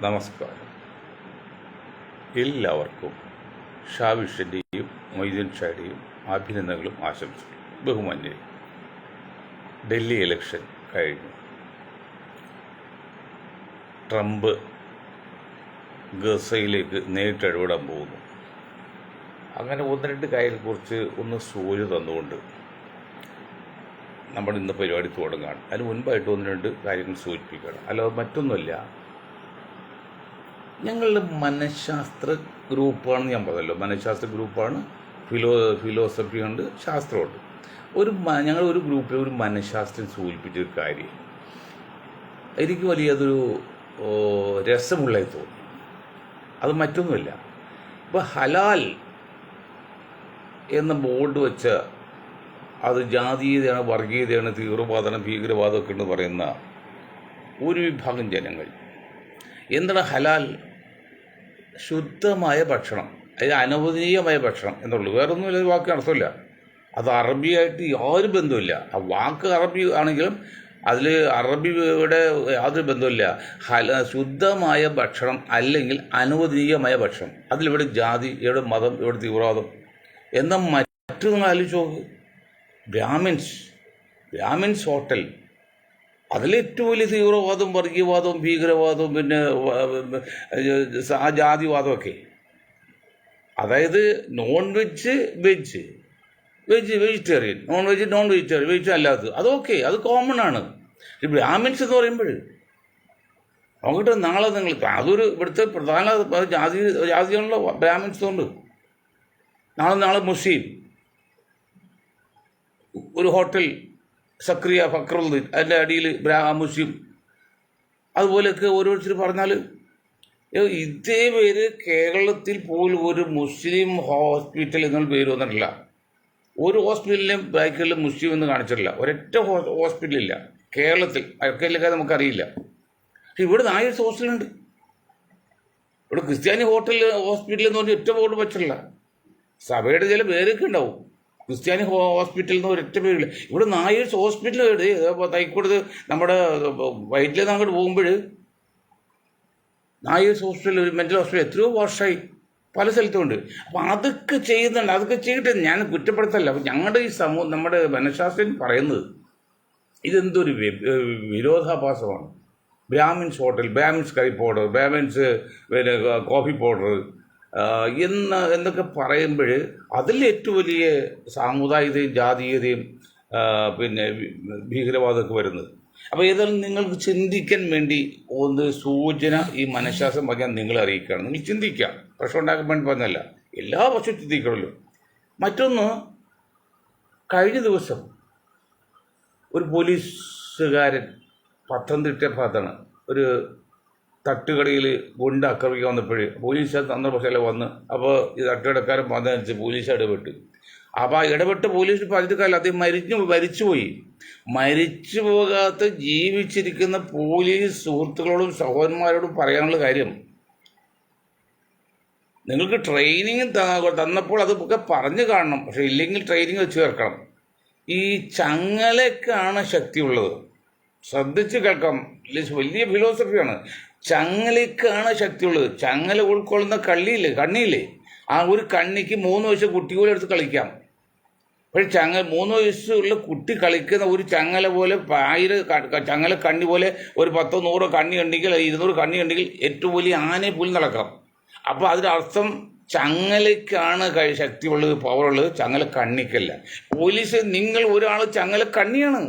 നമസ്കാരം. എല്ലാവർക്കും ഷാവിഷിൻ്റെയും മൊയ്തീൻ ഷായുടെയും അഭിനന്ദനങ്ങളും ആശംസകളും. ബഹുമാന്യരെ, ഡൽഹി ഇലക്ഷൻ കഴിഞ്ഞു. ട്രംപ് ഗസയിലേക്ക് നേരിട്ട് ഇടപെടാൻ പോകുന്നു. അങ്ങനെ ഒന്ന് രണ്ട് കാര്യത്തെക്കുറിച്ച് ഒന്ന് സൂചന തന്നുകൊണ്ട് നമ്മൾ ഇന്ന് പരിപാടി തുടങ്ങുകയാണ്. അതിന് മുൻപായിട്ട് ഒന്ന് രണ്ട് കാര്യങ്ങൾ സൂചിപ്പിക്കുകയാണ്. അല്ലാതെ മറ്റൊന്നുമില്ല. ഞങ്ങളുടെ മനഃശാസ്ത്ര ഗ്രൂപ്പാണെന്ന് ഞാൻ പറഞ്ഞല്ലോ. മനഃശാസ്ത്ര ഗ്രൂപ്പാണ്. ഫിലോസഫി ഉണ്ട്, ശാസ്ത്രമുണ്ട്. ഞങ്ങളൊരു ഗ്രൂപ്പിൽ ഒരു മനഃശാസ്ത്രം സൂചിപ്പിച്ചൊരു കാര്യം എനിക്ക് വലിയതൊരു രസമുള്ളതായി തോന്നി. അത് മറ്റൊന്നുമില്ല. ഇപ്പോൾ ഹലാൽ എന്ന ബോർഡ് വെച്ച് അത് ജാതീയതയാണ്, വർഗീയതയാണ്, തീവ്രവാദമാണ്, ഭീകരവാദമൊക്കെ എന്ന് പറയുന്ന ഒരു വിഭാഗം ജനങ്ങൾ. എന്താണ് ഹലാൽ? ശുദ്ധമായ ഭക്ഷണം, അത് അനുവദനീയമായ ഭക്ഷണം എന്നുള്ളൂ. വേറൊന്നുമില്ല. ഒരു വാക്ക് അർത്ഥമില്ല. അത് അറബിയായിട്ട് യാതൊരു ബന്ധമില്ല. ആ വാക്ക് അറബി ആണെങ്കിലും അതിൽ അറബിയുടെ യാതൊരു ബന്ധമില്ല. ശുദ്ധമായ ഭക്ഷണം അല്ലെങ്കിൽ അനുവദനീയമായ ഭക്ഷണം. അതിലിവിടെ ജാതി, ഇവിടെ മതം, ഇവിടെ തീവ്രവാദം. എന്നാൽ മറ്റു നിങ്ങൾ ആലോചിച്ച് നോക്ക്. ബ്രാഹ്മിൻസ് ഹോട്ടൽ, അതിലേറ്റവും വലിയ തീവ്രവാദവും വർഗീയവാദവും ഭീകരവാദവും പിന്നെ ജാതിവാദമൊക്കെ. അതായത് വെജിറ്റേറിയൻ, നോൺ വെജിറ്റേറിയൻ, വെജ് അല്ലാത്തത് അതൊക്കെ, അത് കോമൺ ആണ്. ഈ ബ്രാഹ്മിൻസ് എന്ന് പറയുമ്പോൾ നോക്കട്ടെ, നാളെ നിങ്ങൾക്ക് അതൊരു ഇവിടുത്തെ പ്രധാന ജാതികളുള്ള ബ്രാഹ്മിൻസ് ഉണ്ട്. നാളെ മുസ്ലിം ഒരു ഹോട്ടൽ, സക്രിയ ഫക്രുദ്ദീൻ, അതിൻ്റെ അടിയിൽ മുസ്ലിം, അതുപോലെയൊക്കെ ഓരോരുത്തർ പറഞ്ഞാൽ ഇതേ പേര് കേരളത്തിൽ പോലും ഒരു മുസ്ലിം ഹോസ്പിറ്റൽ എന്നുള്ള പേര് വന്നിട്ടില്ല. ഒരു ഹോസ്പിറ്റലിലും ബാക്കിലും മുസ്ലിം എന്ന് കാണിച്ചിട്ടില്ല. ഒരൊറ്റ ഹോസ്പിറ്റലില്ല കേരളത്തിൽ. കേരളക്കാർ നമുക്കറിയില്ല. പക്ഷെ ഇവിടെ നായർ ഹോസ്റ്റലുണ്ട്. ഇവിടെ ക്രിസ്ത്യാനി ഹോസ്പിറ്റൽ എന്ന് പറഞ്ഞാൽ ഒറ്റ ബോർഡ് വെച്ചിട്ടില്ല. സഭയുടെ ചില പേരൊക്കെ ഉണ്ടാവും. ക്രിസ്ത്യാനി ഹോസ്പിറ്റൽ എന്ന് ഒരൊറ്റ പേരില്ല. ഇവിടെ നായേഴ്സ് ഹോസ്പിറ്റൽ തൈക്കോടത് നമ്മുടെ വൈറ്റിൽ നിന്ന് അങ്ങോട്ട് പോകുമ്പോൾ നായേഴ്സ് ഹോസ്പിറ്റൽ, ഒരു മെൻ്റൽ ഹോസ്പിറ്റൽ എത്രയോ വർഷമായി പല സ്ഥലത്തുമുണ്ട്. അപ്പം അതൊക്കെ ചെയ്യുന്നുണ്ട്. അതൊക്കെ ചെയ്തിട്ട് ഞാൻ കുറ്റപ്പെടുത്തല്ല. അപ്പം ഞങ്ങളുടെ ഈ നമ്മുടെ മനഃശാസ്ത്രം പറയുന്നത് ഇതെന്തൊരു വിരോധാഭാസമാണ്. Brahmins hotel, Brahmins curry powder, Brahmins പിന്നെ കോഫി പൗഡർ എന്നൊക്കെ പറയുമ്പോൾ അതിൽ ഏറ്റവും വലിയ സാമുദായികതയും ജാതീയതയും പിന്നെ ഭീകരവാദമൊക്കെ വരുന്നത്. അപ്പോൾ ഏതായാലും നിങ്ങൾക്ക് ചിന്തിക്കാൻ വേണ്ടി ഒന്ന് സൂചന ഈ മനഃശാസ്ത്രം പറഞ്ഞാൽ നിങ്ങളെ അറിയിക്കുകയാണ്. നിങ്ങൾ ചിന്തിക്കുക. പ്രശ്നം ഉണ്ടാക്കാൻ വേണ്ടി പറഞ്ഞല്ല, എല്ലാ വർഷവും ചിന്തിക്കണമല്ലോ. മറ്റൊന്ന്, കഴിഞ്ഞ ദിവസം ഒരു പോലീസുകാരൻ പത്തനംതിട്ട ഭാഗത്താണ് ഒരു തട്ടുകടയിൽ ഗുണ്ട ആക്രമിക്കാൻ വന്നപ്പോൾ പോലീസ് സന്ദർഭശാല വന്ന്, അപ്പോൾ ഈ തട്ടുകടക്കാരൻ വന്നതനുസരിച്ച് പോലീസ് ഇടപെട്ടു. അപ്പോൾ ആ ഇടപെട്ട് പോലീസ് പറഞ്ഞിട്ട് അദ്ദേഹം മരിച്ചുപോയി. മരിച്ചു പോകാത്ത ജീവിച്ചിരിക്കുന്ന പോലീസ് സുഹൃത്തുക്കളോടും സഹോദരന്മാരോടും പറയാനുള്ള കാര്യം, നിങ്ങൾക്ക് ട്രെയിനിങ് തന്നപ്പോൾ അതൊക്കെ പറഞ്ഞു കാണണം. പക്ഷെ ഇല്ലെങ്കിൽ ട്രെയിനിങ് വെച്ച് ചേർക്കണം. ഈ ചങ്ങലക്കാണ് ശക്തിയുള്ളത്. ശ്രദ്ധിച്ച് കേൾക്കാം. വലിയ ഫിലോസഫിയാണ്. ചങ്ങലക്കാണ് ശക്തിയുള്ളത്. ചങ്ങല ഉൾക്കൊള്ളുന്ന കണ്ണിയില്ലേ, ആ ഒരു കണ്ണിക്ക് 3 വയസ്സ് കുട്ടി പോലെ എടുത്ത് കളിക്കാം. പക്ഷേ 3 വയസ്സുള്ള കുട്ടി കളിക്കുന്ന ഒരു ചങ്ങല പോലെ 1000 ചങ്ങല കണ്ണി പോലെ ഒരു 10 100 കണ്ണി ഉണ്ടെങ്കിൽ 200 കണ്ണി ഉണ്ടെങ്കിൽ ഏറ്റവും വലിയ ആനയെ പോലും നടക്കാം. അപ്പോൾ അതിനർത്ഥം ചങ്ങലക്കാണ് ശക്തിയുള്ളത്, പവറുള്ളത്, ചങ്ങല കണ്ണിക്കല്ല. പോലീസ് നിങ്ങൾ ഒരാൾ ചങ്ങല കണ്ണിയാണ്.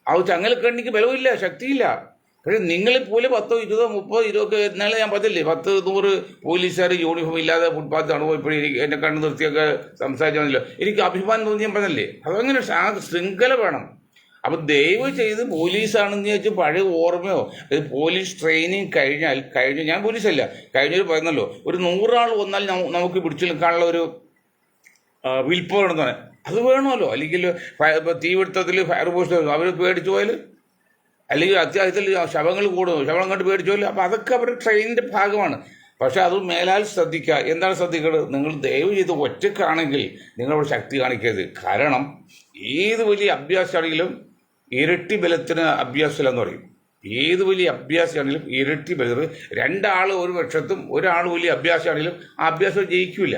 ആ ചങ്ങലക്കണ്ണിക്ക് ബലമില്ല, ശക്തിയില്ല. പക്ഷെ നിങ്ങളെപ്പോലെ 10 20 30 20 എന്നാലും ഞാൻ പറഞ്ഞില്ലേ, 10 100 പോലീസുകാർ യൂണിഫോം ഇല്ലാതെ ഫുട്പാത്ത് നടന്നുപോയപ്പോഴും എന്നെ കണ്ണു നിർത്തിയൊക്കെ സംസാരിച്ചാൽ എനിക്ക് അഭിമാനം തോന്നി. ഞാൻ പറഞ്ഞല്ലേ, അതങ്ങനെ ശൃംഖല വേണം. അപ്പം ദയവ് ചെയ്ത് പോലീസാണെന്ന് ചോദിച്ചാൽ പഴയ ഓർമ്മയോ പോലീസ് ട്രെയിനിങ് കഴിഞ്ഞ ഞാൻ പോലീസല്ല, കഴിഞ്ഞൊരു പറഞ്ഞല്ലോ, ഒരു 100 ആൾ വന്നാൽ നമുക്ക് പിടിച്ചു നിൽക്കാനുള്ള ഒരു വിൽ പവർ എന്ന് പറയാൻ അത് വേണമല്ലോ. അല്ലെങ്കിൽ തീപിടുത്തത്തിൽ ഫയർഫോഴ്സ് അവർ പേടിച്ചു പോയാൽ, അല്ലെങ്കിൽ അത്യാവശ്യത്തിൽ ശവങ്ങൾ കൂടും, ശവം കണ്ട് പേടിച്ചു പോയാൽ, അപ്പോൾ അതൊക്കെ അവരുടെ ട്രെയിനിൻ്റെ ഭാഗമാണ്. പക്ഷെ അത് മേലാൽ ശ്രദ്ധിക്കുക. എന്താണ് ശ്രദ്ധിക്കേണ്ടത്? നിങ്ങൾ ദയവ് ചെയ്ത് ഒറ്റക്കാണെങ്കിൽ നിങ്ങളോട് ശക്തി കാണിക്കരുത്. കാരണം ഏത് വലിയ അഭ്യാസമാണെങ്കിലും ഇരട്ടി ബലത്തിന് അഭ്യാസമില്ലെന്ന് പറയും. ഏത് വലിയ അഭ്യാസിയാണെങ്കിലും ഇരട്ടി ബെതർ. രണ്ടാൾ ഒരു പക്ഷത്തും ഒരാൾ വലിയ അഭ്യാസിയാണെങ്കിലും ആ അഭ്യാസം ജയിക്കില്ല.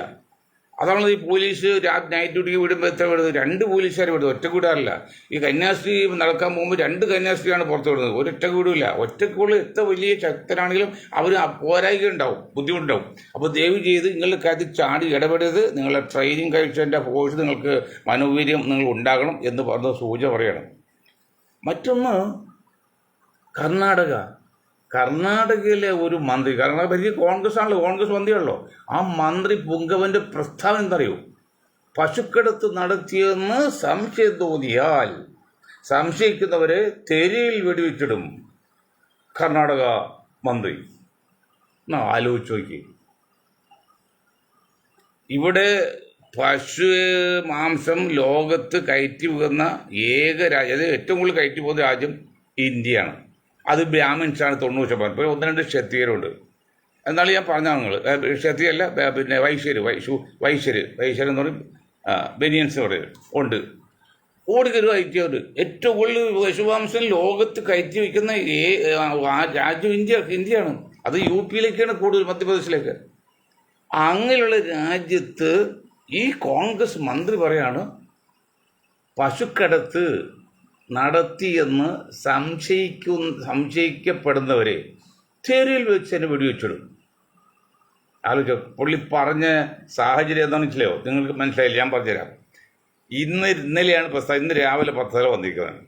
അതാണത്. ഈ പോലീസ് നൈറ്റ് ഡ്യൂട്ടിക്ക് വിടുമ്പോൾ എത്ര വിടുന്നത്? 2 പോലീസുകാർ വിടുന്നത്, ഒറ്റ വിടാറില്ല. ഈ കന്യാസ്ത്രീ നടക്കാൻ പോകുമ്പോൾ 2 കന്യാസ്ത്രീയാണ് പുറത്ത് വിടുന്നത്, ഒരൊറ്റക്ക് വിടില്ല. ഒറ്റക്കുള്ള എത്ര വലിയ ശക്തനാണെങ്കിലും അവർ പോരായിക ഉണ്ടാവും, ബുദ്ധിമുട്ടുണ്ടാവും. അപ്പോൾ ദയവ് ചെയ്ത് നിങ്ങളുടെ കാര്യത്തിൽ ചാടി ഇടപെടരുത്. നിങ്ങളുടെ ട്രെയിനിങ് കഴിച്ചതിൻ്റെ ഫോഴ്സ് നിങ്ങൾക്ക് മനോവീര്യം നിങ്ങൾ ഉണ്ടാകണം എന്ന് പറഞ്ഞ സൂചന പറയണം. മറ്റൊന്ന് കർണാടകയിലെ ഒരു മന്ത്രി, കർണാടക ഭരിക്കുക കോൺഗ്രസ് ആണല്ലോ, കോൺഗ്രസ് മന്ത്രിയാണല്ലോ. ആ മന്ത്രി പുങ്കവന്റെ പ്രസ്താവന എന്തറിയോ? പശുക്കടത്ത് നടത്തിയെന്ന് സംശയം തോന്നിയാൽ സംശയിക്കുന്നവരെ തെരിയിൽ വെടിവെച്ചിടും. കർണാടക മന്ത്രി ആലോചിച്ച് നോക്കി. ഇവിടെ പശു മാംസം ലോകത്ത് കയറ്റി പോകുന്ന ഏക രാജ്യം, ഏറ്റവും കൂടുതൽ കയറ്റി പോകുന്ന രാജ്യം ഇന്ത്യയാണ്. അത് ബ്രാഹ്മിൻസാണ് 90%. ഇപ്പോൾ 1-2 ക്ഷത്രിയരുണ്ട്. എന്നാലും ഞാൻ പറഞ്ഞ നിങ്ങൾ ക്ഷത്രിയല്ല, പിന്നെ വൈശ്യര് എന്ന് പറയും, ബനിയൻസ് പറയും ഉണ്ട്. ഓടിക്കരു കയറ്റിയവർ ഏറ്റവും കൂടുതൽ പശുമാംസം ലോകത്ത് കയറ്റി വയ്ക്കുന്ന രാജ്യം ഇന്ത്യയാണ്. അത് UP-യിലേക്കാണ് കൂടുതൽ, മധ്യപ്രദേശിലേക്ക്. അങ്ങനെയുള്ള രാജ്യത്ത് ഈ കോൺഗ്രസ് മന്ത്രി പറയാണ് പശുക്കടത്ത് നടത്തിയെന്ന് സംശയിക്കപ്പെടുന്നവരെ തെരുവിൽ വെച്ച് തന്നെ വെടിവെച്ചിടും. ആലോചിച്ചോ, പുള്ളി പറഞ്ഞ സാഹചര്യം എന്താണെന്ന് വെച്ചില്ലയോ? നിങ്ങൾക്ക് മനസ്സിലായില്ല, ഞാൻ പറഞ്ഞുതരാം. ഇന്നലെയാണ് പ്രസ്താവന, ഇന്ന് രാവിലെ 10 വന്നിരിക്കുന്നത്.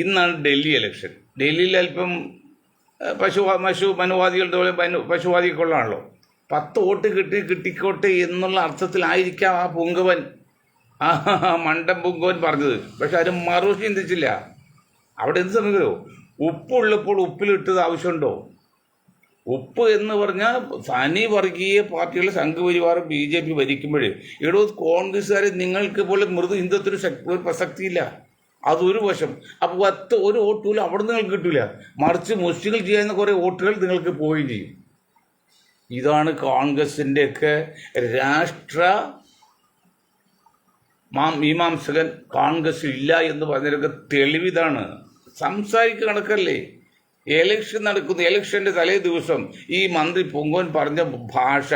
ഇന്നാണ് ഡൽഹി ഇലക്ഷൻ. ഡൽഹിയിൽ അല്പം മനുവാദികളുടെ പശുവാദിക്കുള്ളതാണല്ലോ. 10 വോട്ട് കിട്ടിക്കോട്ടെ എന്നുള്ള അർത്ഥത്തിലായിരിക്കാം ആ പുങ്കവൻ, ആ മണ്ടൻ പുങ്കവൻ പറഞ്ഞത്. പക്ഷെ അതിന് മറുവശം ചിന്തിച്ചില്ല. അവിടെ എന്ത് സമീപോ? ഉപ്പുള്ളപ്പോൾ ഉപ്പിലിട്ടത് ആവശ്യമുണ്ടോ? ഉപ്പ് എന്ന് പറഞ്ഞാൽ തനി വർഗീയ പാർട്ടികളുടെ സംഘപരിവാർ BJP ഭരിക്കുമ്പോഴേ ഇവിടെ കോൺഗ്രസ്സുകാരെ നിങ്ങൾക്ക് പോലെ മൃദു ഹിന്ദുത്വത്തിന് ഒരു പ്രസക്തിയില്ല. അതൊരു വശം. അപ്പോൾ 10 ഒരു വോട്ടുകൾ അവിടെ നിങ്ങൾക്ക് കിട്ടില്ല, മറിച്ച് മുസ്ലിങ്ങൾ ചെയ്യുന്ന കുറേ വോട്ടുകൾ നിങ്ങൾക്ക് പോവുകയും ചെയ്യും. ഇതാണ് കോൺഗ്രസിൻ്റെയൊക്കെ രാഷ്ട്ര മീമാംസകൻ കോൺഗ്രസ് ഇല്ല എന്ന് പറഞ്ഞതിനൊക്കെ തെളിവിതാണ്. സംസാരിക്കുക കണക്കല്ലേ. എലക്ഷൻ നടക്കുന്നു, എലക്ഷൻ്റെ തലേ ദിവസം ഈ മന്ത്രി പൊങ്കോൻ പറഞ്ഞ ഭാഷ,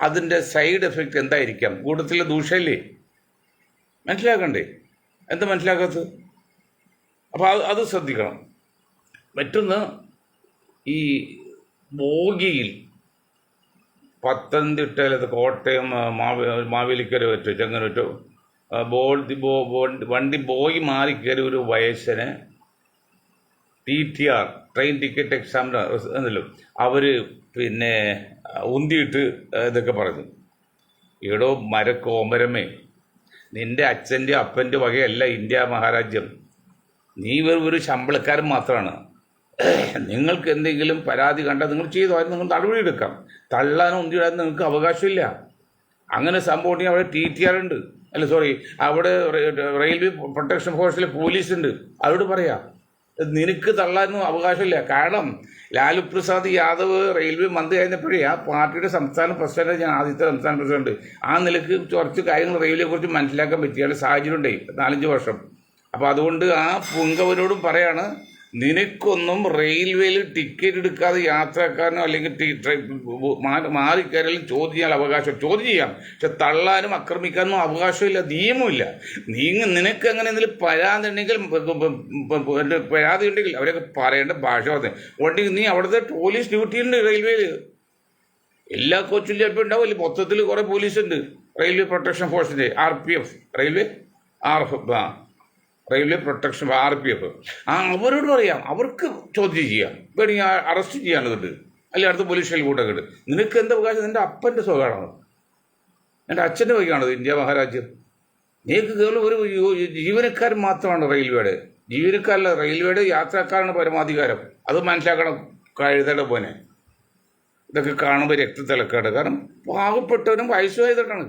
അതിൻ്റെ സൈഡ് എഫക്റ്റ് എന്തായിരിക്കാം? കൂട്ടത്തിലെ ദൂഷല്ലേ? മനസ്സിലാക്കണ്ടേ? എന്താ മനസ്സിലാക്കാത്തത്? അപ്പോൾ അത് ശ്രദ്ധിക്കണം. മറ്റൊന്ന്, ഈ ബോഗിയിൽ പത്തനംതിട്ടയിലത് കോട്ടയം മാവേലിക്കര വെച്ചു ചെങ്ങനൂറ്റോ വണ്ടി ബോഗി മാറി കയറി ഒരു വയസ്സന് TTR ട്രെയിൻ ടിക്കറ്റ് എക്സാം എന്നല്ലോ അവർ പിന്നെ ഉന്തിയിട്ട് ഇതൊക്കെ പറഞ്ഞു. ഈടോ മരക്കോമരമേ, നിൻ്റെ അച്ഛൻ്റെ അപ്പൻ്റെ വകയല്ല ഇന്ത്യ മഹാരാജ്യം. നീ ഒരു ശമ്പളക്കാരൻ മാത്രമാണ്. നിങ്ങൾക്ക് എന്തെങ്കിലും പരാതി കണ്ടാൽ നിങ്ങൾ ചെയ്തോ, അത് നിങ്ങൾ നടപടിയെടുക്കാം. തള്ളാനോ ഉന്തിയിടാൻ നിങ്ങൾക്ക് അവകാശമില്ല. അങ്ങനെ സംഭവം ഉണ്ടെങ്കിൽ അവിടെ TTR ഉണ്ട്, അവിടെ റെയിൽവേ പ്രൊട്ടക്ഷൻ ഫോഴ്സിലെ പോലീസുണ്ട്. അവരോട് പറയാം നിനക്ക് തള്ളാനൊന്നും അവകാശമില്ല. കാരണം ലാലു പ്രസാദ് യാദവ് റെയിൽവേ മന്ത്രി ആയിരുന്നപ്പോഴേ ആ പാർട്ടിയുടെ സംസ്ഥാന പ്രസിഡന്റ്, ഞാൻ ആദ്യത്തെ സംസ്ഥാന പ്രസിഡന്റ്, ആ നിലക്ക് കുറച്ച് കാര്യങ്ങൾ റെയിൽവേയെ കുറിച്ച് മനസ്സിലാക്കാൻ പറ്റിയ സാഹചര്യം ഉണ്ടായി 4-5 വർഷം. അപ്പോൾ അതുകൊണ്ട് ആ പുങ്കവനോടും പറയാണ്, നിനക്കൊന്നും റെയിൽവേയിൽ ടിക്കറ്റ് എടുക്കാതെ യാത്രക്കാരനോ അല്ലെങ്കിൽ മാറിക്കയറലും ചോദ്യം ചെയ്യാൻ അവകാശം, ചോദ്യം ചെയ്യാം, പക്ഷെ തള്ളാനും ആക്രമിക്കാനും അവകാശമില്ല, നിയമമില്ല. നിനക്ക് അങ്ങനെ എന്തെങ്കിലും പരാതി ഉണ്ടെങ്കിൽ അവരൊക്കെ പറയേണ്ട ഭാഷ ഉണ്ടെങ്കിൽ നീ അവിടുത്തെ പോലീസ് ഡ്യൂട്ടിയുണ്ട് റെയിൽവേയിൽ. എല്ലാ കോച്ചിലും ചിലപ്പോൾ ഉണ്ടാവില്ല, മൊത്തത്തിൽ കുറേ പോലീസുണ്ട്. റെയിൽവേ പ്രൊട്ടക്ഷൻ ഫോഴ്സിൻ്റെ RPF, റെയിൽവേ പ്രൊട്ടക്ഷൻ RPF. അവരോട് പറയാം, അവർക്ക് ചോദ്യം ചെയ്യാം, വേണമെങ്കിൽ അറസ്റ്റ് ചെയ്യാനുണ്ട്, അല്ലെങ്കിൽ അടുത്ത പോലീസ് സ്റ്റേഷനിൽ കൂട്ടൊക്കെ ഉണ്ട്. നിനക്ക് എന്താ അവകാശം? നിൻ്റെ അപ്പൻ്റെ സ്വകാണത്, എൻ്റെ അച്ഛൻ്റെ വകയാണത് ഇന്ത്യ മഹാരാജ്യം. നീക്ക് കേവലം ഒരു ജീവനക്കാരൻ മാത്രമാണ് റെയിൽവേയുടെ, ജീവനക്കാരല്ല റെയിൽവേയുടെ യാത്രക്കാരാണ് പരമാധികാരം. അത് മനസ്സിലാക്കണം. കഴുതയുടെ പോലെ ഇതൊക്കെ കാണുമ്പോൾ രക്തത്തിളക്കാണ്. കാരണം പാവപ്പെട്ടവനും വയസ്സുമായതൊക്കെയാണ്.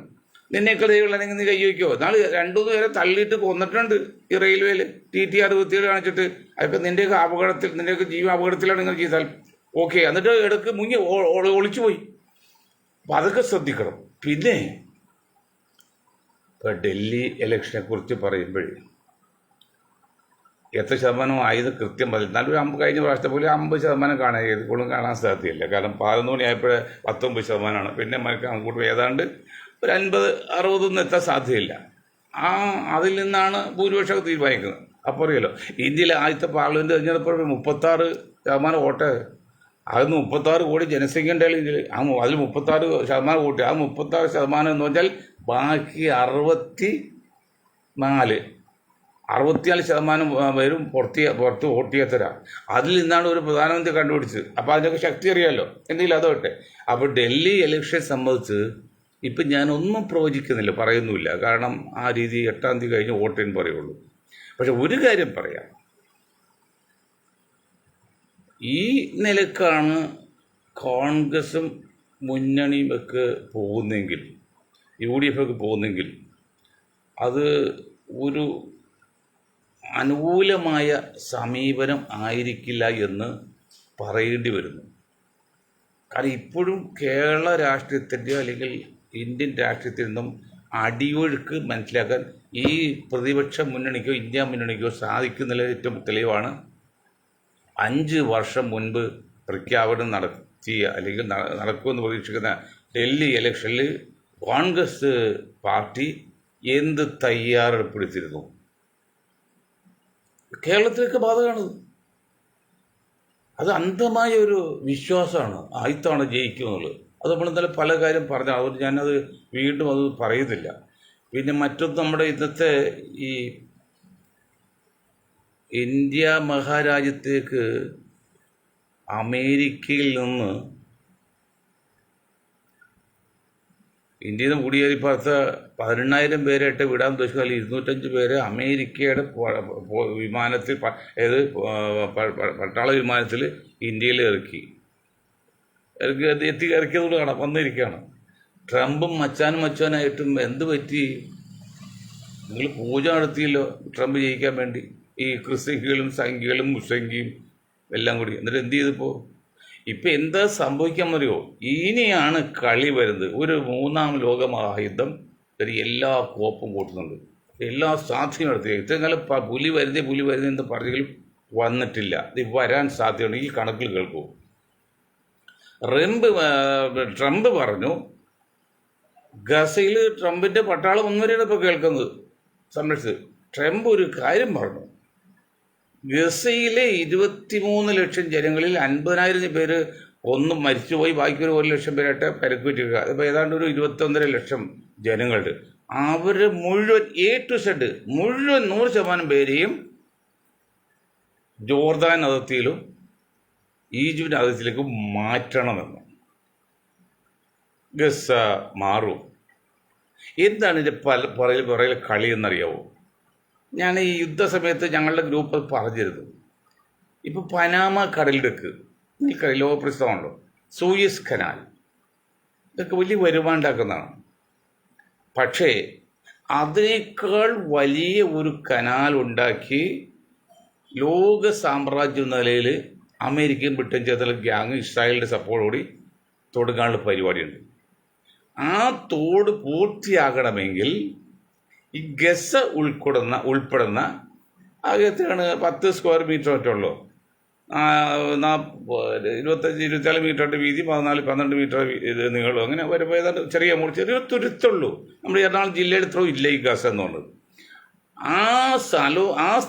നിന്നേക്കാൾ ദൈവമുള്ളതെങ്കിൽ നീ കൈ വയ്ക്കുമോ? 2-3 പേരെ തള്ളിയിട്ട് കൊന്നിട്ടുണ്ട് ഈ റെയിൽവേയിൽ TTR വൃത്തികൾ കാണിച്ചിട്ട്. അതൊക്കെ നിൻ്റെയൊക്കെ അപകടത്തിൽ, നിൻ്റെയൊക്കെ ജീവ അപകടത്തിലാണ് നിങ്ങൾ ചെയ്താൽ ഓക്കെ. എന്നിട്ട് ഇടയ്ക്ക് മുങ്ങി ഒളിച്ചു പോയി. അപ്പം അതൊക്കെ ശ്രദ്ധിക്കണം. പിന്നെ ഇപ്പോൾ ഡൽഹി ഇലക്ഷനെ കുറിച്ച് പറയുമ്പോഴേ എത്ര ശതമാനം ആയത് കൃത്യം പറയും. എന്നാലും ഒരു കഴിഞ്ഞ പ്രാവശ്യത്തെ പോലെ 50% കാണാൻ കൂടുതലും കാണാൻ സാധ്യതയില്ല. കാരണം 11 മണിയായപ്പോൾ 19%. പിന്നെ അങ്ങോട്ട് ഏതാണ്ട് ഒരു 50-60 എത്താൻ സാധ്യതയില്ല. അതിൽ നിന്നാണ് ഭൂരിപക്ഷമൊക്കെ തീരുമാനിക്കുന്നത്. അപ്പോൾ അറിയാലോ, ഇന്ത്യയിലെ ആദ്യത്തെ പാർലമെൻറ്റ് തിരഞ്ഞെടുപ്പോൾ 36% വോട്ട്. അതിന് 36 കോടി ജനസംഖ്യയുടെ ഇന്ത്യയിൽ. അതിൽ 36% വോട്ട്. ആ 36% എന്ന് പറഞ്ഞാൽ ബാക്കി 64% പേരും പുറത്ത് വോട്ട് ചെയ്യാത്തരാ. അതിൽ നിന്നാണ് ഒരു പ്രധാനമന്ത്രി കണ്ടുപിടിച്ചത്. അപ്പോൾ അതിനൊക്കെ ശക്തി അറിയാമല്ലോ. എന്തെങ്കിലും അതോട്ടെ. അപ്പോൾ ഡൽഹി ഇലക്ഷൻ സംബന്ധിച്ച് ഇപ്പം ഞാനൊന്നും പ്രവചിക്കുന്നില്ല, പറയുന്നുമില്ല. കാരണം ആ രീതി 8-ാം തീയതി കഴിഞ്ഞ് വോട്ടിന് പറയുള്ളൂ. പക്ഷെ ഒരു കാര്യം പറയാം, ഈ നിലക്കാണ് കോൺഗ്രസും മുന്നണിയും ഒക്കെ പോകുന്നെങ്കിൽ, UDF ഒക്കെ പോകുന്നെങ്കിൽ അത് ഒരു അനുകൂലമായ സമീപനം ആയിരിക്കില്ല എന്ന് പറയേണ്ടി വരുന്നു. കാരണം ഇപ്പോഴും കേരള രാഷ്ട്രീയത്തിൻ്റെയോ അല്ലെങ്കിൽ ഇന്ത്യൻ രാഷ്ട്രീയത്തിൽ നിന്നും അടിയൊഴുക്ക് മനസ്സിലാക്കാൻ ഈ പ്രതിപക്ഷ മുന്നണിക്കോ ഇന്ത്യ മുന്നണിക്കോ സാധിക്കുന്നില്ല. ഏറ്റവും തെളിവാണ് 5 വർഷം മുൻപ് പ്രഖ്യാപനം നടത്തിയ അല്ലെങ്കിൽ നടക്കുമെന്ന് പ്രതീക്ഷിക്കുന്ന ഡൽഹി ഇലക്ഷനിൽ കോൺഗ്രസ് പാർട്ടി എന്ത് തയ്യാറെടുപ്പെടുത്തിയിരുന്നു. കേരളത്തിലേക്ക് ബാധകമാണത്. അത് അന്ധമായ ഒരു വിശ്വാസമാണ് ഇത്തവണ ജയിക്കുമെന്നുള്ളത്. അത് നമ്മൾ ഇന്നലെ പല കാര്യം പറഞ്ഞു. അതുകൊണ്ട് ഞാനത് വീണ്ടും അത് പറയുന്നില്ല. പിന്നെ മറ്റൊന്ന്, നമ്മുടെ ഇന്നത്തെ ഈ ഇന്ത്യ മഹാരാജ്യത്തേക്ക് അമേരിക്കയിൽ നിന്ന് ഇന്ത്യയിൽ നിന്ന് കുടിയേറി പാർത്ത 18,000 പേരായിട്ട് വിടാൻ ഉദ്ദേശിച്ചാൽ 205 പേരെ അമേരിക്കയുടെ വിമാനത്തിൽ, പട്ടാള വിമാനത്തിൽ ഇന്ത്യയിൽ ഇറക്കിയതുകൊണ്ട് കാണാം വന്നിരിക്കുകയാണ്. ട്രംപും മച്ചാനായിട്ടും എന്ത് പറ്റി? നിങ്ങൾ പൂജ നടത്തിയല്ലോ ട്രംപ് ജയിക്കാൻ വേണ്ടി. ഈ ക്രിസ്ത്യൻകളും സംഖ്യകളും മുസ്ലിം എല്ലാം കൂടി. എന്നിട്ട് എന്ത് ചെയ്തിപ്പോൾ? ഇപ്പം എന്താ സംഭവിക്കാമെന്നറിയോ? ഇനിയാണ് കളി വരുന്നത്. ഒരു 3-ാം ലോകമഹായുദ്ധം എല്ലാ കോപ്പും കൂട്ടുന്നുണ്ട്. എല്ലാ സാധ്യതയും നടത്തി. ഇത്രയും കാലം പുലി വരുന്നേ എന്ന് പറഞ്ഞെങ്കിലും വന്നിട്ടില്ല. ഇത് വരാൻ സാധ്യതയുണ്ട്. ഈ കണക്കിൽ കേൾക്കൂ. ട്രംപ് പറഞ്ഞു ഗസയിൽ ട്രംപിൻ്റെ പട്ടാളം ഒന്നുവരെയാണ് ഇപ്പോൾ കേൾക്കുന്നത് സംരക്ഷിച്ചത്. ട്രംപ് ഒരു കാര്യം പറഞ്ഞു, ഗസയിലെ 23 ലക്ഷം ജനങ്ങളിൽ 50,000 പേര് ഒന്നും മരിച്ചുപോയി, ബാക്കി ഒരു 1 ലക്ഷം പേരായിട്ട് പരിക്കേറ്റിരിക്കുക. അതിപ്പോൾ ഏതാണ്ട് ഒരു 21.5 ലക്ഷം ജനങ്ങളുണ്ട്. അവർ മുഴുവൻ A to Z മുഴുവൻ 100% പേരെയും ജോർദാൻ അതിർത്തിയിലും ഈജിപ്തിൻ്റെ അതിർത്തിയിലേക്കും മാറ്റണമെന്ന്. ഗസ മാറും. എന്താണ് ഇതിൻ്റെ പുറകിൽ കളി എന്നറിയാവോ? ഞാൻ ഈ യുദ്ധസമയത്ത് ഞങ്ങളുടെ ഗ്രൂപ്പ് പറഞ്ഞിരുന്നു. ഇപ്പോൾ പനാമ കടലിടുക്ക്, ഈ ലോകപ്രസിദ്ധമാണല്ലോ, സൂയസ് കനാൽ, ഇതൊക്കെ വലിയ വരുമാനം ഉണ്ടാക്കുന്നതാണ്. പക്ഷേ അതിനേക്കാൾ വലിയ ഒരു കനാൽ ഉണ്ടാക്കി ലോക സാമ്രാജ്യ നിലയിൽ അമേരിക്കയും ബ്രിട്ടൻ ചേർത്തുള്ള ഗ്യാങ് ഇസ്രായേലിൻ്റെ സപ്പോർട്ടോടി തുടങ്ങാനുള്ള പരിപാടിയുണ്ട്. ആ തോട് പൂർത്തിയാകണമെങ്കിൽ ഈ ഗസ ഉൾപ്പെടുന്ന അകത്താണ് 10 സ്ക്വയർ മീറ്റർ മറ്റുള്ളൂ. 25-24 മീറ്ററിൻ്റെ വീതി, 14-12 മീറ്റർ നീളം. അങ്ങനെ വരുമ്പോൾ ഏതാണ്ട് ചെറിയ തുരുത്തുള്ളൂ. നമ്മുടെ എറണാകുളം ജില്ലയിൽ ഇത്രയും ഇല്ല ഈ ഗസ എന്ന് പറഞ്ഞത്. ആ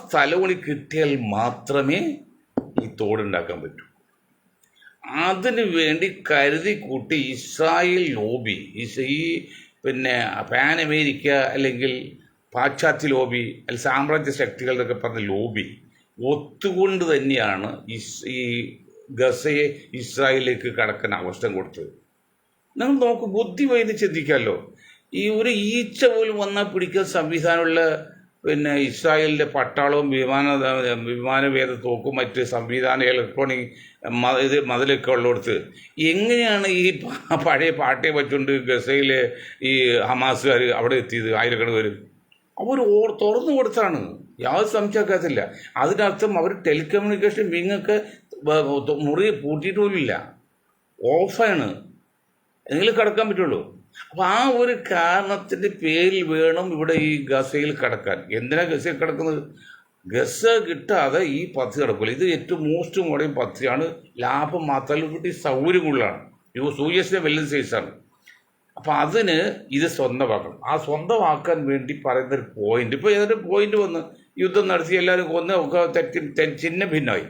സ്ഥലം കൂടി കിട്ടിയാൽ മാത്രമേ ഈ തോടുണ്ടാക്കാൻ പറ്റൂ. അതിനു വേണ്ടി കരുതി കൂട്ടി ഇസ്രായേൽ ലോബി, ഈ പാൻ അമേരിക്ക അല്ലെങ്കിൽ പാശ്ചാത്യ ലോബി, അല്ലെങ്കിൽ സാമ്രാജ്യ ശക്തികൾ എന്നൊക്കെ പറഞ്ഞ ലോബി ഒത്തുകൊണ്ട് തന്നെയാണ് ഈ ഗസയെ ഇസ്രായേലിലേക്ക് കടക്കാൻ അവസരം കൊടുത്തത്. നമ്മൾ നോക്ക്, ബുദ്ധി വൈദ്യ ചിന്തിക്കാമല്ലോ. ഈ ഒരു ഈച്ച പോലും വന്നാൽ പിടിക്കാൻ സംവിധാനമുള്ള ഇസ്രായേലിൻ്റെ പട്ടാളവും വിമാനവേദ തോക്കും മറ്റ് സംവിധാന ഇലക്ട്രോണിക് മതിലൊക്കെ ഉള്ളിടത്ത് എങ്ങനെയാണ് ഈ പഴയ പാട്ടയെ വെച്ചുകൊണ്ട് ഗസയിലെ ഈ ഹമാസുകാർ അവിടെ എത്തിയത്? ആയിരക്കണക്കിന് പേര് അവർ തുറന്നു കൊടുത്താണ്, യാതൊരു സംശയക്കാത്തില്ല. അതിനർത്ഥം അവർ ടെലികമ്മ്യൂണിക്കേഷൻ വിങ്ങൊക്കെ മുറി പൂട്ടിയിട്ട് പോലുമില്ല, ഓഫാണ്, എങ്കിലും കിടക്കാൻ പറ്റുള്ളൂ. അപ്പോൾ ആ ഒരു കാരണത്തിൻ്റെ പേരിൽ വേണം ഇവിടെ ഈ ഗസയിൽ കിടക്കാൻ. എന്തിനാണ് ഗസയിൽ കിടക്കുന്നത്? ഗസ് കിട്ടാതെ ഈ പദ്ധതി നടക്കില്ല. ഇത് ഏറ്റവും മോസ്റ്റ് മോഡേൺ പദ്ധതിയാണ്. ലാഭം മാത്രമല്ല കൂടി സൗകര്യമുള്ളതാണ്. സൂര്യസിന്റെ വലിയ സൈസാണ്. അപ്പം അതിന് ഇത് സ്വന്തമാക്കണം. ആ സ്വന്തമാക്കാൻ വേണ്ടി പറയുന്നൊരു പോയിന്റ്, ഇപ്പോൾ ഏതൊരു പോയിന്റ് വന്ന് യുദ്ധം നടത്തി എല്ലാവരും കൊന്ന് ഒക്കെ ചിഹ്ന ഭിന്നമായി.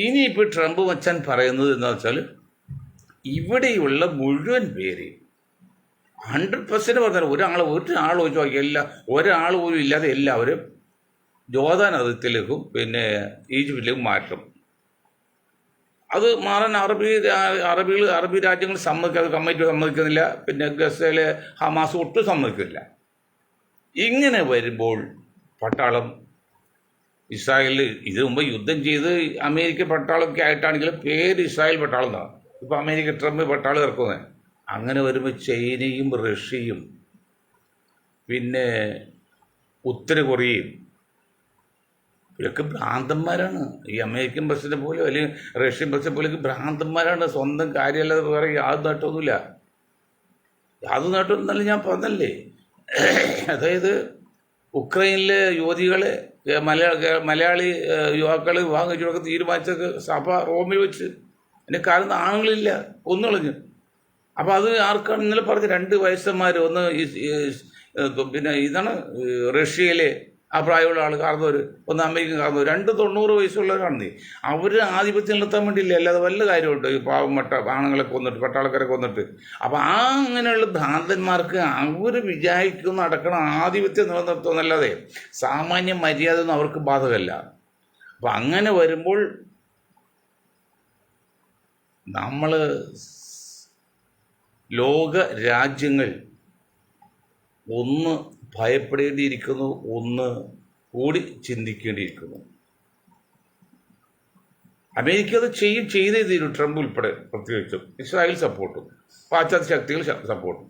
ഇനിയിപ്പോൾ ട്രംപ് മച്ചാൻ പറയുന്നത് എന്താ വെച്ചാൽ ഇവിടെയുള്ള മുഴുവൻ പേര് 100% പറഞ്ഞാൽ ഒരാൾ വെച്ച് നോക്കി ഒരാൾ പോലും ഇല്ലാതെ എല്ലാവരും ജോർദാൻ അതിർത്തിയിലേക്കും പിന്നെ ഈജിപ്തിലേക്കും മാറ്റും. അത് മാറാൻ അറബി രാജ്യങ്ങൾ കമ്മിറ്റി സമ്മതിക്കുന്നില്ല. പിന്നെ ഗസയിലെ ഹമാസ് ഒട്ടും സമ്മതിക്കുന്നില്ല. ഇങ്ങനെ വരുമ്പോൾ പട്ടാളം ഇസ്രായേലിൽ ഇത് മുമ്പ് യുദ്ധം ചെയ്ത് അമേരിക്ക പട്ടാളമൊക്കെ ആയിട്ടാണെങ്കിലും പേര് ഇസ്രായേൽ പട്ടാളം എന്നാണ്. ഇപ്പോൾ അമേരിക്ക ട്രംപ് പട്ടാളം ഇറക്കുന്നത്. അങ്ങനെ വരുമ്പോൾ ചൈനയും റഷ്യയും പിന്നെ ഉത്തര കൊറിയയും ഇവരൊക്കെ ഭ്രാന്തന്മാരാണ്. ഈ അമേരിക്കൻ പ്രസിഡന്റ് പോലെ അല്ലെങ്കിൽ റഷ്യൻ പ്രസിഡന്റ് പോലെയൊക്കെ ഭ്രാന്തന്മാരാണ്. സ്വന്തം കാര്യമല്ലാതെ വേറെ യാതൊരു നേട്ടമൊന്നുമില്ല. യാതൊരു നേട്ടമൊന്നുമല്ല ഞാൻ പറഞ്ഞല്ലേ. അതായത് ഉക്രൈനിലെ യുവതികളെ മലയാളി യുവാക്കൾ വിവാഹം കഴിച്ചൊക്കെ തീരുമാനിച്ചൊക്കെ സഭ റോമിൽ വെച്ച് എൻ്റെ കാലത്ത് ആണുങ്ങളില്ല കൊന്നുകളഞ്ഞു. അപ്പോൾ അത് ആർക്കാണ് ഇന്നലെ പറഞ്ഞ 2 വയസ്സന്മാർ, ഒന്ന് പിന്നെ ഇതാണ് റഷ്യയിലെ ആ പ്രായമുള്ള ആൾ കാർന്നവർ, ഒന്ന് അമേരിക്കൻ കാർന്നവർ, 90 വയസ്സുള്ളവരാണ്. അവർ ആധിപത്യം നിർത്താൻ വേണ്ടിയില്ല, അല്ലാതെ വല്ല കാര്യമുണ്ട്. പാവം ആണുങ്ങളെ കൊന്നിട്ട് പട്ടാളക്കാരെ കൊന്നിട്ട്. അപ്പം അങ്ങനെയുള്ള ഭ്രാന്തന്മാർക്ക് അവർ വിചാരിക്കുന്ന നടക്കണം ആധിപത്യം നിലനിർത്തുമെന്നല്ലാതെ സാമാന്യ മര്യാദ ഒന്നും അവർക്ക് ബാധകമല്ല. അപ്പം അങ്ങനെ വരുമ്പോൾ നമ്മൾ ലോക രാജ്യങ്ങൾ ഒന്ന് ഭയപ്പെടേണ്ടിയിരിക്കുന്നു, ഒന്ന് കൂടി ചിന്തിക്കേണ്ടിയിരിക്കുന്നു. അമേരിക്ക അത് ചെയ്തേ തീരും. ട്രംപ് ഉൾപ്പെടെ പ്രത്യേകിച്ചും ഇസ്രായേൽ സപ്പോർട്ടും പാശ്ചാത്യ ശക്തികൾ സപ്പോർട്ടും.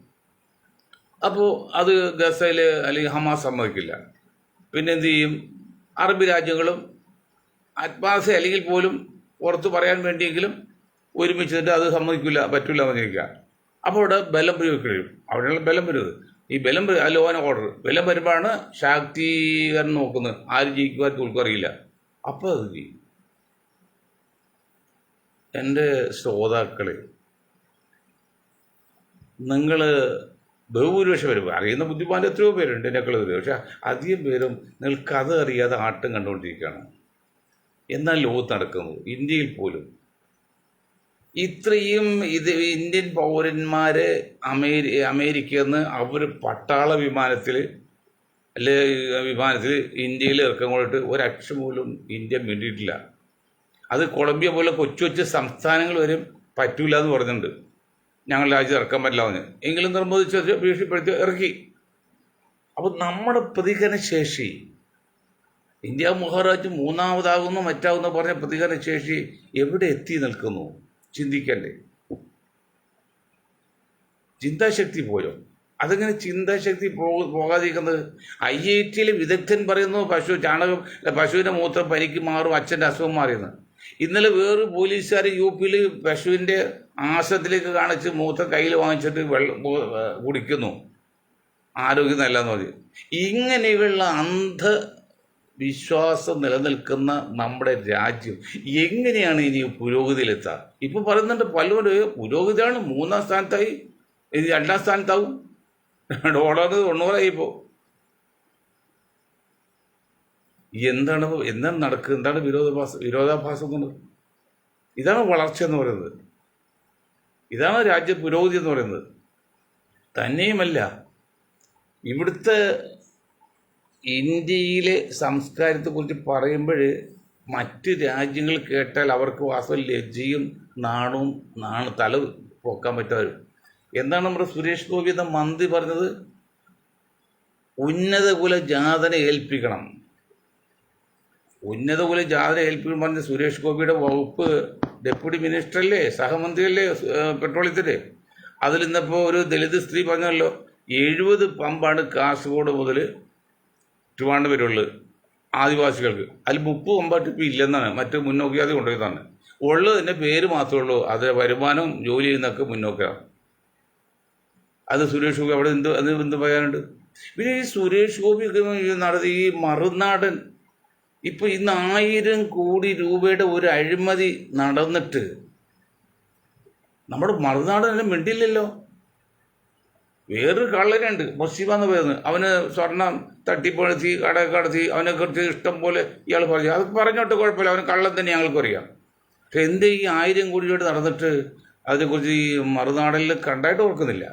അപ്പോൾ അത് ഗസയിൽ അല്ലെങ്കിൽ ഹമാസ് സമ്മതിക്കില്ല. പിന്നെ എന്ത് ചെയ്യും? അറബ് രാജ്യങ്ങളും ആത്മാസ അല്ലെങ്കിൽ പോലും പുറത്ത് പറയാൻ വേണ്ടിയെങ്കിലും ഒരുമിച്ചിട്ട് അത് സമ്മതിക്കില്ല, പറ്റില്ല പറഞ്ഞിരിക്കുക. അപ്പോൾ അവിടെ ബലം പ്രയോഗിക്കും. അവിടെയുള്ള ബലം വരുന്നത് ഈ ബലം ലോന ഓർഡർ ബലം വരുമ്പോഴാണ് ശാക്തീകരണം നോക്കുന്നത്. ആര് ജയിക്കുവാൻ തോൽക്കറിയില്ല. അപ്പോൾ അത് ചെയ്യും. എൻ്റെ ശ്രോതാക്കളെ, നിങ്ങൾ ബഹുഭൂരിപക്ഷം വരും അറിയുന്ന ബുദ്ധിമാൻ എത്രയോ പേരുണ്ട് എന്നെക്കൾ വരും. പക്ഷെ അധികം പേരും നിങ്ങൾ കഥ അറിയാതെ ആട്ടം കണ്ടുകൊണ്ടിരിക്കുകയാണ്. എന്നാൽ ലോകത്ത് നടക്കുന്നത് ഇന്ത്യയിൽ പോലും ഇത്രയും ഇന്ത്യൻ പൗരന്മാരെ അമേരിക്കയിൽ നിന്ന് അവർ പട്ടാള വിമാനത്തിൽ ഇന്ത്യയിൽ ഇറക്കം കൊണ്ടിട്ട് ഒരക്ഷരം പോലും ഇന്ത്യ വേണ്ടിയിട്ടില്ല. അത് കൊളംബിയ പോലെ കൊച്ചു കൊച്ചു സംസ്ഥാനങ്ങൾ വരും പറ്റൂല എന്ന് പറഞ്ഞിട്ടുണ്ട്. ഞങ്ങളുടെ രാജ്യം ഇറക്കാൻ പറ്റില്ല എന്ന്. എങ്കിലും നിർബന്ധിച്ച് ഭീഷണിപ്പെടുത്തി ഇറക്കി. അപ്പോൾ നമ്മുടെ പ്രതികരണ ശേഷി ഇന്ത്യ മഹാരാജ്യം മൂന്നാമതാകുന്നു മറ്റാകുന്നു പറഞ്ഞ പ്രതികരണ ശേഷി എവിടെ എത്തി നിൽക്കുന്നു? ചിന്തിക്കണ്ടേ? ചിന്താശക്തി പോയോ? അതെങ്ങനെ ചിന്താശക്തി പോകാതിരിക്കുന്നത്? IIT വിദഗ്ധൻ പറയുന്നു പശുവിൻ്റെ മൂത്രം പനിക്ക് മാറും, അച്ഛൻ്റെ അസുഖം മാറിയെന്ന്. ഇന്നലെ വേറൊരു പോലീസുകാർ UP പശുവിൻ്റെ ആശത്തിലേക്ക് കാണിച്ച് മൂത്രം കയ്യിൽ വാങ്ങിച്ചിട്ട് വെള്ളം കുടിക്കുന്നു, ആരോഗ്യം നല്ലതെന്ന് പറയും. ഇങ്ങനെയുള്ള വിശ്വാസം നിലനിൽക്കുന്ന നമ്മുടെ രാജ്യം എങ്ങനെയാണ് ഇനി പുരോഗതിയിലെത്തുക? ഇപ്പം പറയുന്നുണ്ട് പലരും പുരോഗതിയാണ്, 3-ാം സ്ഥാനത്തായി, 2-ാം സ്ഥാനത്താവും, ഡോളർ 90 ഇപ്പോൾ. എന്താണ് നടക്കുക? എന്താണ് വിരോധാഭാസം എന്നുള്ളത്? ഇതാണ് വളർച്ച എന്ന് പറയുന്നത്. ഇതാണ് രാജ്യ പുരോഗതി എന്ന് പറയുന്നത്. തന്നെയുമല്ല, ഇവിടുത്തെ ഇന്ത്യയിലെ സംസ്കാരത്തെക്കുറിച്ച് പറയുമ്പോൾ മറ്റ് രാജ്യങ്ങൾ കേട്ടാൽ അവർക്ക് വാസ്തവം ലജ്ജയും നാണവും തല പൊക്കാൻ പറ്റാതെ. എന്താണ് നമ്മുടെ സുരേഷ് ഗോപി എന്ന മന്ത്രി പറഞ്ഞത്? ഉന്നത കുല ജാതനെ ഏൽപ്പിക്കണം. ഉന്നത കുല ജാതനെ ഏൽപ്പിക്കണം പറഞ്ഞ സുരേഷ് ഗോപിയുടെ വകുപ്പ് ഡെപ്യൂട്ടി മിനിസ്റ്ററല്ലേ, സഹമന്ത്രിയല്ലേ പെട്രോളിയത്തിൻ്റെ. അതിൽ ഇന്നിപ്പോൾ ഒരു ദളിത് സ്ത്രീ പറഞ്ഞല്ലോ, 70 പമ്പാണ് കാസർഗോഡ് മുതൽ ട്രിവാൻഡ്രം വരെയുള്ളത് ആദിവാസികൾക്ക്. അതിൽ 30 പമ്പായിട്ട് ഇപ്പോൾ ഇല്ലെന്നാണ്, മറ്റ് മുന്നോക്കിയാതെ കൊണ്ടുപോയതാണ്. ഉള്ളത് തന്നെ പേര് മാത്രമേ ഉള്ളൂ, അത് വരുമാനവും ജോലി ചെയ്യുന്നതൊക്കെ മുന്നോക്കാണ്. അത് സുരേഷ് ഗോപി അവിടെ എന്ത് പറയാനുണ്ട്? പിന്നെ ഈ സുരേഷ് ഗോപി നടത്തി ഈ മറുനാടൻ ഇപ്പൊ ഇന്ന് 1000 കോടി ഒരു അഴിമതി നടന്നിട്ട് നമ്മുടെ മറുനാട് തന്നെ മിണ്ടില്ലല്ലോ. വേറൊരു കള്ളനുണ്ട്, മുസീബ എന്ന് പറയുന്നത്. അവന് സ്വർണം തട്ടിപ്പടുത്തി കടത്തി അവനെ കുറിച്ച് ഇഷ്ടം പോലെ ഇയാൾ പറഞ്ഞു. അത് പറഞ്ഞോട്ട് കുഴപ്പമില്ല, അവന് കള്ളൻ തന്നെ ഞങ്ങൾക്ക് അറിയാം. പക്ഷെ എന്തേ ഈ 1000 കോടി നടന്നിട്ട് അതിനെക്കുറിച്ച് ഈ മറുനാടിൽ കണ്ടായിട്ട് ഓർക്കുന്നില്ല.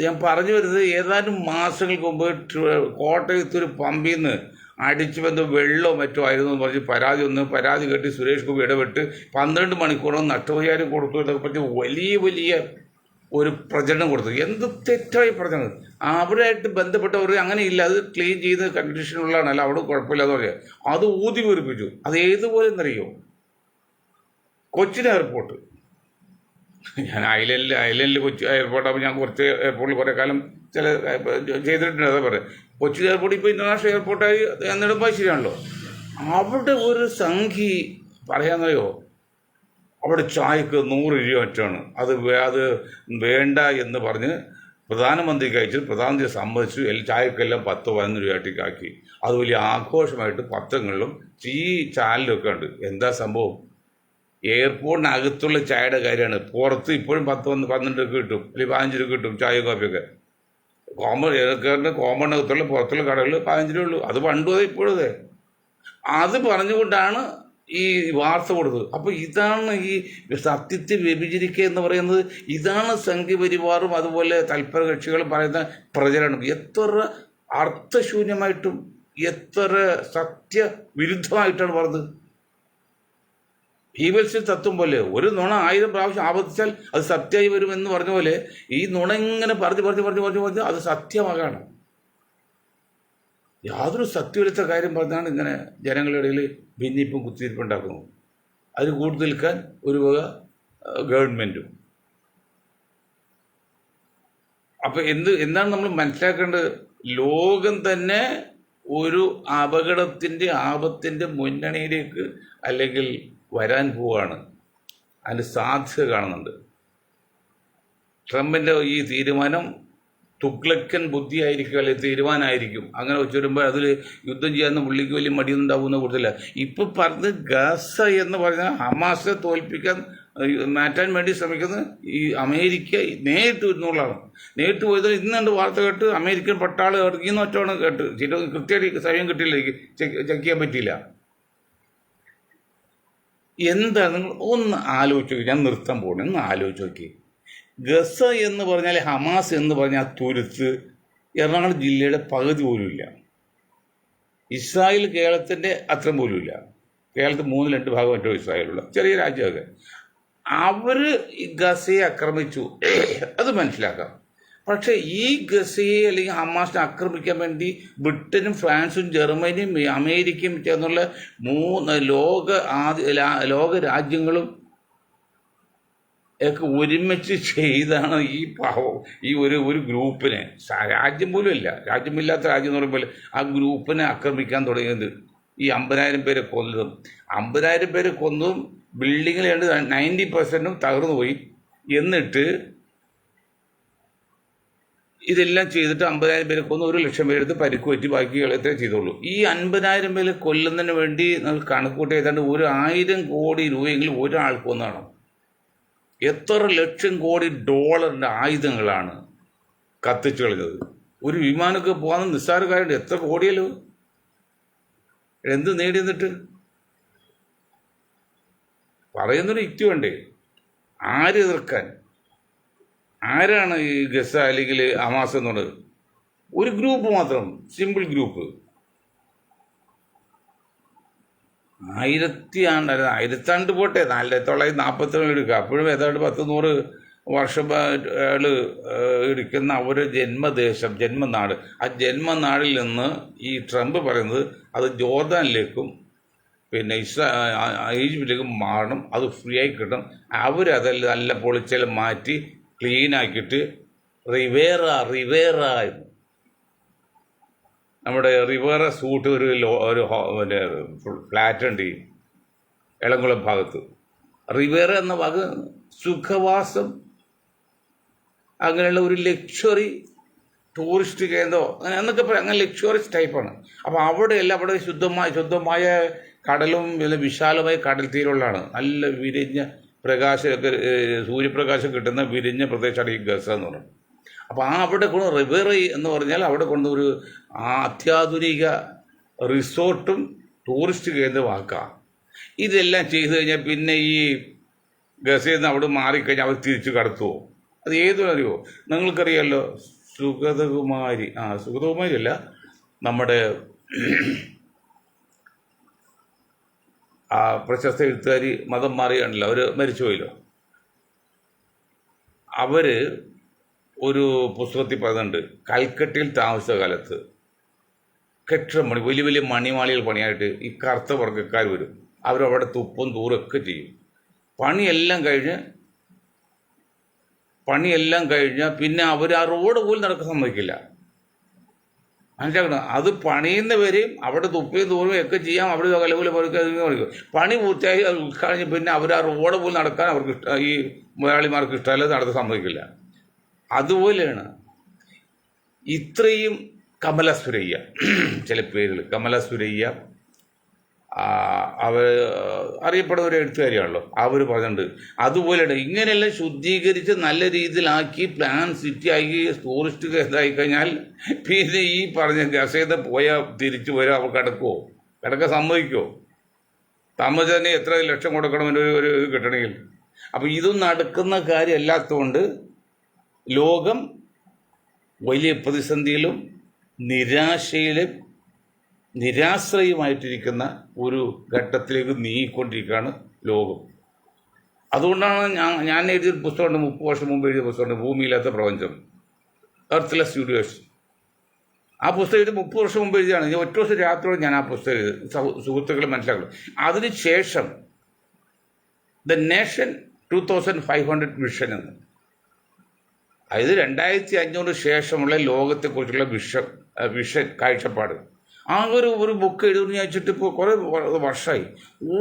ഞാൻ പറഞ്ഞു വരുന്നത്, ഏതാനും മാസങ്ങൾക്ക് മുമ്പ് കോട്ടയത്തൊരു പമ്പിൽ നിന്ന് അടിച്ചു വന്ന് വെള്ളമോ മറ്റോ ആയിരുന്നു എന്ന് പറഞ്ഞ് പരാതി കേട്ടി സുരേഷ് ഗോപി ഇടപെട്ട് 12 മണിക്കൂറും നഷ്ടപരിഹാരം കൊടുത്തു എന്നൊക്കെ പറ്റി വലിയ ഒരു പ്രചരണം കൊടുത്തു. എന്ത് തെറ്റായി പ്രചരണം! അവരായിട്ട് ബന്ധപ്പെട്ടവർ അങ്ങനെയില്ല, അത് ക്ലീൻ ചെയ്ത് കണ്ടീഷനുള്ളതാണ്, അല്ല അവിടെ കുഴപ്പമില്ലാന്ന് പറയാം. അത് ഊതി വീർപ്പിച്ചു. അത് ഏതുപോലെ എന്നറിയോ? കൊച്ചിൻ എയർപോർട്ട്. ഞാൻ ഐലൻഡിൽ കൊച്ചി എയർപോർട്ടാകുമ്പോൾ ഞാൻ കുറച്ച് എയർപോർട്ടിൽ കുറേ കാലം ചെയ്തിട്ടുണ്ട്. അതാ പറയാം, കൊച്ചി എയർപോർട്ട് ഇപ്പോൾ ഇൻ്റർനാഷണൽ എയർപോർട്ടായി എന്നിടുമ്പോൾ ശരിയാണല്ലോ. അവിടെ ഒരു സംഖ്യ പറയാന്നറിയോ, അവിടെ ചായക്ക് 100 രൂപ മറ്റാണ്. അത് വേണ്ട എന്ന് പറഞ്ഞ് പ്രധാനമന്ത്രിക്ക് അയച്ചു. പ്രധാനമന്ത്രി സമ്മതിച്ചു. ചായക്കെല്ലാം 10-11 രൂപയായിട്ടേക്ക് ആക്കി. അത് വലിയ ആഘോഷമായിട്ട് പത്രങ്ങളിലും ഈ ചാനലിലൊക്കെ ഉണ്ട്. എന്താ സംഭവം? എയർപോർട്ടിനകത്തുള്ള ചായയുടെ കാര്യമാണ്. പുറത്ത് ഇപ്പോഴും 10-12 രൂപ കിട്ടും, അല്ലെങ്കിൽ 15 രൂപ കിട്ടും ചായ കാപ്പിയൊക്കെ. കോമ്പൗണ്ടിനകത്തുള്ള പുറത്തുള്ള കടകളിൽ 15 രൂപ ഉള്ളൂ. അത് പണ്ടും അതെ ഇപ്പോഴും അതെ. അത് പറഞ്ഞുകൊണ്ടാണ് ഈ വാർത്ത കൊടുത്തത്. അപ്പോൾ ഇതാണ് ഈ സത്യത്തെ വ്യഭിചരിക്കുക എന്ന് പറയുന്നത്. ഇതാണ് സംഘപരിവാറും അതുപോലെ തൽപര കക്ഷികളും പറയുന്ന പ്രചരണം. എത്ര അർത്ഥശൂന്യമായിട്ടും എത്ര സത്യവിരുദ്ധമായിട്ടാണ് പറഞ്ഞത്. ഹീബൽസിൽ തത്വം പോലെ ഒരു നുണ 1000 പ്രാവശ്യം ആവർത്തിച്ചാൽ അത് സത്യമായി വരുമെന്ന് പറഞ്ഞ പോലെ ഈ നുണ ഇങ്ങനെ പറഞ്ഞ് അത് സത്യമാകാണ്. യാതൊരു സത്യമില്ലാത്ത കാര്യം പറഞ്ഞാണ് ഇങ്ങനെ ജനങ്ങളുടെ ഇടയിൽ ഭിന്നിപ്പും കുത്തിരിപ്പും ഉണ്ടാക്കുന്നത്. അതിന് കൂടുതൽ നിൽക്കാൻ ഒരു വക ഗവൺമെൻറ്റും. അപ്പം എന്താണ് നമ്മൾ മനസ്സിലാക്കേണ്ടത്? ലോകം തന്നെ ഒരു അപകടത്തിൻ്റെ ആപത്തിൻ്റെ മുന്നണിയിലേക്ക് അല്ലെങ്കിൽ വരാൻ പോവുകയാണ്. അതിൻ്റെ സാധ്യത കാണുന്നുണ്ട്. ട്രംപിൻ്റെ ഈ തീരുമാനം തുഗ്ലക്കൻ ബുദ്ധിയായിരിക്കും, അല്ലെങ്കിൽ തീരുമാനമായിരിക്കും. അങ്ങനെ വെച്ച് വരുമ്പോൾ അതിൽ യുദ്ധം ചെയ്യാമെന്ന് പുള്ളിക്ക് വലിയ മടിയൊന്നും ഉണ്ടാവുന്ന കൂടുതല. ഇപ്പം പറഞ്ഞ് ഗസ എന്ന് പറഞ്ഞാൽ ഹമാസിനെ തോൽപ്പിക്കാൻ മാറ്റാൻ വേണ്ടി ശ്രമിക്കുന്നത് ഈ അമേരിക്ക നേരിട്ട് വരുന്നുള്ളതാണ്. നേരിട്ട് പോയത് ഇന്നുണ്ട് വാർത്ത കേട്ട് അമേരിക്കൻ പട്ടാളം ഇറങ്ങിയെന്ന് ഒറ്റമാണ് കേട്ട്. കൃത്യമായിട്ട് സമയം കിട്ടിയില്ല, ചെക്ക് ചെയ്യാൻ പറ്റിയില്ല. എന്താ നിങ്ങൾ ഒന്ന് ആലോചിച്ച് നോക്കി. ഞാൻ നിർത്താൻ പോകണം, ഒന്ന് ആലോചിച്ച് നോക്കി. ഗസ എന്ന് പറഞ്ഞാൽ, ഹമാസ് എന്ന് പറഞ്ഞാൽ തുരുത്ത് എറണാകുളം ജില്ലയുടെ പകുതി പോലുമില്ല. ഇസ്രായേൽ കേരളത്തിൻ്റെ അത്രയും പോലുമില്ല. കേരളത്തിൽ 3-2 ഭാഗം മറ്റോ ഇസ്രായേലുള്ള ചെറിയ രാജ്യമൊക്കെ. അവർ ഗസയെ ആക്രമിച്ചു, അത് മനസ്സിലാക്കാം. പക്ഷേ ഈ ഗസയെ അല്ലെങ്കിൽ ഹമാസിനെ ആക്രമിക്കാൻ വേണ്ടി ബ്രിട്ടനും ഫ്രാൻസും ജർമ്മനിയും അമേരിക്കയും ചേർന്നുള്ള 3 ലോക രാജ്യങ്ങളും ഒക്കെ ഒരുമിച്ച് ചെയ്താണ് ഈ ഒരു ഗ്രൂപ്പിനെ, രാജ്യം പോലും ഇല്ല, രാജ്യമില്ലാത്ത രാജ്യം എന്ന് പറയുമ്പോൾ ആ ഗ്രൂപ്പിനെ ആക്രമിക്കാൻ തുടങ്ങിയത്. ഈ 50,000 പേരെ കൊന്നതും 50,000 പേരെ കൊന്നതും ബിൽഡിങ്ങിൽ 90% തകർന്നു പോയി. എന്നിട്ട് ഇതെല്ലാം ചെയ്തിട്ട് 50,000 പേരെ കൊന്ന് 1,00,000 പേരെടുത്ത് പരിക്ക് പറ്റി ബാക്കികളെത്രേ ചെയ്തോളൂ. ഈ 50,000 പേരെ കൊല്ലുന്നതിന് വേണ്ടി നമ്മൾ കണക്കൂട്ടി ഏതാണ്ട് 1,000 കോടി രൂപയെങ്കിലും ഒരാൾക്ക് കൊന്നാണ്. എത്ര ലക്ഷം കോടി ഡോളറിൻ്റെ ആയുധങ്ങളാണ് കത്തിച്ചു കളഞ്ഞത്. ഒരു വിമാനമൊക്കെ പോകാൻ നിസ്സാര കാര്യമുണ്ട്, എത്ര കോടിയല്ലോ. എന്ത് നേടി എന്നിട്ട് പറയുന്നൊരു യുക്തി വേണ്ടേ? ആര് എതിർക്കാൻ? ആരാണ് ഈ ഗസ അല്ലെങ്കിൽ ഹമാസ് എന്നുള്ളത്? ഒരു ഗ്രൂപ്പ് മാത്രം, സിമ്പിൾ ഗ്രൂപ്പ്. 1000 പോട്ടെ, 1947 എടുക്കുക. അപ്പോഴും ഏതാണ്ട് 10-100 വർഷം ഇരിക്കുന്ന അവരുടെ ജന്മദേശം, ജന്മനാട്, ആ ജന്മനാടിൽ നിന്ന് ഈ ട്രംപ് പറയുന്നത് അത് ജോർദാനിലേക്കും പിന്നെ ഈജിപ്തിലേക്കും മാറണം, അത് ഫ്രീ ആയി കിട്ടണം. അവരതെല്ലാം നല്ല പൊളിച്ചെല്ലാം മാറ്റി ക്ലീനാക്കിയിട്ട് റിവേറ നമ്മുടെ റിവേറ സൂട്ട് ഒരു പിന്നെ ഫ്ലാറ്റ് ഉണ്ട് ഈ എളംകുളം ഭാഗത്ത്. റിവേറ എന്ന സുഖവാസം, അങ്ങനെയുള്ള ഒരു ലക്ഷറി ടൂറിസ്റ്റ് കേന്ദ്രം അങ്ങനെ എന്നൊക്കെ പറയും. അങ്ങനെ ലക്ഷറിയസ് ടൈപ്പാണ്. അപ്പോൾ അവിടെയെല്ലാം അവിടെ ശുദ്ധമായ കടലും പിന്നെ വിശാലമായ കടൽ തീരമുള്ളതാണ്. നല്ല വിരിഞ്ഞ പ്രകാശമൊക്കെ സൂര്യപ്രകാശം കിട്ടുന്ന വിരിഞ്ഞ പ്രദേശമാണ് ഈ ഗസ എന്ന് പറയുന്നത്. അപ്പോൾ അവിടെ കൊണ്ട് റിവറി എന്ന് പറഞ്ഞാൽ അവിടെ കൊണ്ട് ഒരു അത്യാധുനിക റിസോർട്ടും ടൂറിസ്റ്റ് കേന്ദ്രമാക്കാം. ഇതെല്ലാം ചെയ്തു കഴിഞ്ഞാൽ പിന്നെ ഈ ഗസയിൽ നിന്ന് അവിടെ മാറിക്കഴിഞ്ഞാൽ അവർ തിരിച്ചു കടത്തുമോ? അത് ഏതും നിങ്ങൾക്കറിയാമല്ലോ, സുഗതകുമാരി സുഗതകുമാരി അല്ല, നമ്മുടെ പ്രശസ്ത എഴുത്തുകാരി മതം മാറിയാണല്ലോ, അവർ മരിച്ചുപോയല്ലോ. അവർ ഒരു പുസ്തകത്തിൽ പറയുന്നുണ്ട്, കൽക്കട്ടയിൽ താമസിച്ച കാലത്ത് കെട്ടിടമണി വലിയ വലിയ മണിമാളികൾ പണിയായിട്ട് ഈ കറുത്ത വർഗ്ഗക്കാർ വരും. അവരവിടെ തുപ്പും തൂറൊക്കെ ചെയ്യും. പണിയെല്ലാം കഴിഞ്ഞാൽ പിന്നെ അവർ ആ റോഡ് പോലും നടക്കാൻ സമ്മതിക്കില്ല. മനസ്സിലാക്കണം. അത് പണിയുന്നവരെയും അവിടെ തുപ്പയും തൂറും ഒക്കെ ചെയ്യാം, അവിടെ കലപോലെ പറിക്കും. പണി പൂർത്തിയായി അത് ഉൾക്കാണിഞ്ഞ് പിന്നെ അവർ ആ റോഡ് പോലും നടക്കാൻ അവർക്ക് ഈ മുതലാളിമാർക്ക് ഇഷ്ടമല്ല, നടത്താൻ സമ്മതിക്കില്ല. അതുപോലെയാണ് ഇത്രയും കമല സുരയ്യ, ചില പേരുകൾ കമല സുരയ്യ, അവർ അറിയപ്പെടുന്ന ഒരു എഴുത്തുകാരിയാണല്ലോ, അവർ പറഞ്ഞിട്ടുണ്ട്. അതുപോലെയാണ് ഇങ്ങനെയെല്ലാം ശുദ്ധീകരിച്ച് നല്ല രീതിയിലാക്കി പ്ലാൻ സിറ്റി ആക്കി ടൂറിസ്റ്റ് കേന്ദ്രമായി കഴിഞ്ഞാൽ പിന്നെ ഈ പറഞ്ഞ ഗസേത പോയാൽ തിരിച്ചു വരാൻ അവർ കിടക്കാൻ സമ്മതിക്കുമോ? സമ്മതിച്ച് തന്നെ എത്ര ലക്ഷം കൊടുക്കണം ഒരു ഇത് കിട്ടണമെങ്കിൽ. അപ്പോൾ ഇതൊന്നും നടക്കുന്ന കാര്യമല്ലാത്തതുകൊണ്ട് ലോകം വലിയ പ്രതിസന്ധിയിലും നിരാശ്രയമായിട്ടിരിക്കുന്ന ഒരു ഘട്ടത്തിലേക്ക് നീങ്ങിക്കൊണ്ടിരിക്കുകയാണ് ലോകം. അതുകൊണ്ടാണ് ഞാൻ എഴുതിയ പുസ്തകമുണ്ട്, 30 വർഷം മുമ്പ് എഴുതിയ പുസ്തകമുണ്ട്, ഭൂമിയില്ലാത്ത പ്രപഞ്ചം, എർത്ത്ലെസ് യൂണിവേഴ്സ്. ആ പുസ്തകം എഴുതി 30 വർഷം മുമ്പ് എഴുതിയാണ്. ഒറ്റ ദിവസം രാത്രിയോടെ ഞാൻ ആ പുസ്തകം എഴുതി സുഹൃത്തുക്കളെ മനസ്സിലാക്കണം. അതിനുശേഷം ദ നേഷൻ 2500 വിഷൻ എന്ന്, അതായത് 2500 ശേഷമുള്ള ലോകത്തെക്കുറിച്ചുള്ള വിഷൻ കാഴ്ചപ്പാട്, ആ ഒരു ബുക്ക് എഴുതുമെന്ന് ചോദിച്ചിട്ട് ഇപ്പോൾ കുറേ വർഷമായി.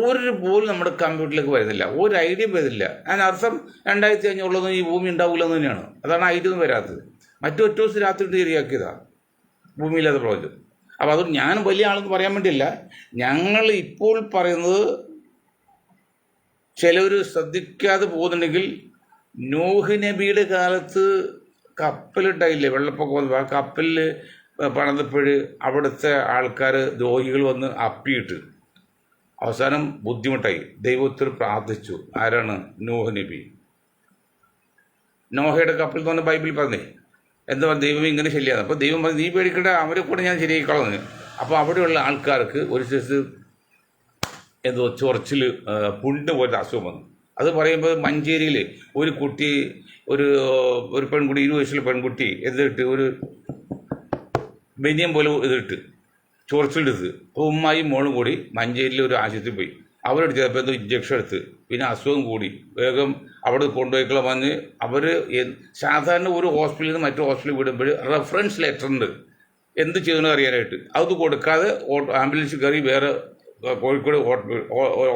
ഒരു പോലും നമ്മുടെ കമ്പ്യൂട്ടറിലേക്ക് വരുന്നില്ല, ഒരു ഐഡിയ വരുന്നില്ല. അതിനർത്ഥം 2500 ഈ ഭൂമി ഉണ്ടാവില്ലെന്ന് തന്നെയാണ്. അതാണ് ഐഡിയ ഒന്നും വരാത്തത്. ഒറ്റ ദിവസം രാത്രി ശരിയാക്കിയതാണ് ഭൂമിയില്ലാത്ത പ്രപഞ്ചം. അപ്പോൾ അത് ഞാൻ വലിയ ആളെന്ന് പറയാൻ വേണ്ടിയില്ല. ഞങ്ങൾ ഇപ്പോൾ പറയുന്നത് ചിലവർ ശ്രദ്ധിക്കാതെ പോകുന്നുണ്ടെങ്കിൽ, നോഹ് നബിയുടെ കാലത്ത് കപ്പലുണ്ടായില്ലേ, വെള്ളപ്പൊക്കം വന്നു, ആ കപ്പലിൽ പണിതപ്പോൾ അവിടുത്തെ ആൾക്കാർ ദ്രോഹികൾ വന്ന് അപ്പിയിട്ട് അവസാനം ബുദ്ധിമുട്ടായി. ദൈവത്തിൽ പ്രാർത്ഥിച്ചു. ആരാണ്? നോഹ് നബി. നോഹയുടെ കപ്പൽ എന്ന് പറഞ്ഞ ബൈബിളിൽ പറഞ്ഞേ, എന്താ പറയുക, ദൈവം ഇങ്ങനെ ശരിയാണ്. അപ്പോൾ ദൈവം പറഞ്ഞു, നീ പേടിക്കണ്ട, അവരെ കൂടെ ഞാൻ ശരിയായിക്കളഞ്ഞു. അപ്പോൾ അവിടെയുള്ള ആൾക്കാർക്ക് ഒരു സ്ഥലത്ത് എന്തോ ചൊറച്ചിൽ പുണ്ണ് പോലത്തെ അസുഖം വന്നു. അത് പറയുമ്പോൾ മഞ്ചേരിയിൽ ഒരു കുട്ടി, ഒരു പെൺകുട്ടി, 20 വയസ്സുള്ള പെൺകുട്ടി എതിട്ട് ഒരു ബനിയം പോലെ ഇതിട്ട് ചൊറച്ചിലെടുത്ത്. അപ്പോൾ ഉമ്മായും മോളും കൂടി മഞ്ചേരിയിൽ ഒരു ആശുപത്രിയിൽ പോയി. അവരെടുത്ത് ചിലപ്പോൾ എന്തോ ഇഞ്ചക്ഷൻ എടുത്ത്, പിന്നെ അസുഖം കൂടി വേഗം അവിടെ കൊണ്ടുപോയിക്കളെ വന്ന് അവർ സാധാരണ ഒരു ഹോസ്പിറ്റലിൽ നിന്ന് മറ്റു ഹോസ്പിറ്റലിൽ വിടുമ്പോൾ റെഫറൻസ് ലെറ്റർ ഉണ്ട് എന്ത് ചെയ്യണമെന്ന് അറിയാനായിട്ട്. അത് കൊടുക്കാതെ ആംബുലൻസ് കയറി വേറെ കോഴിക്കോട്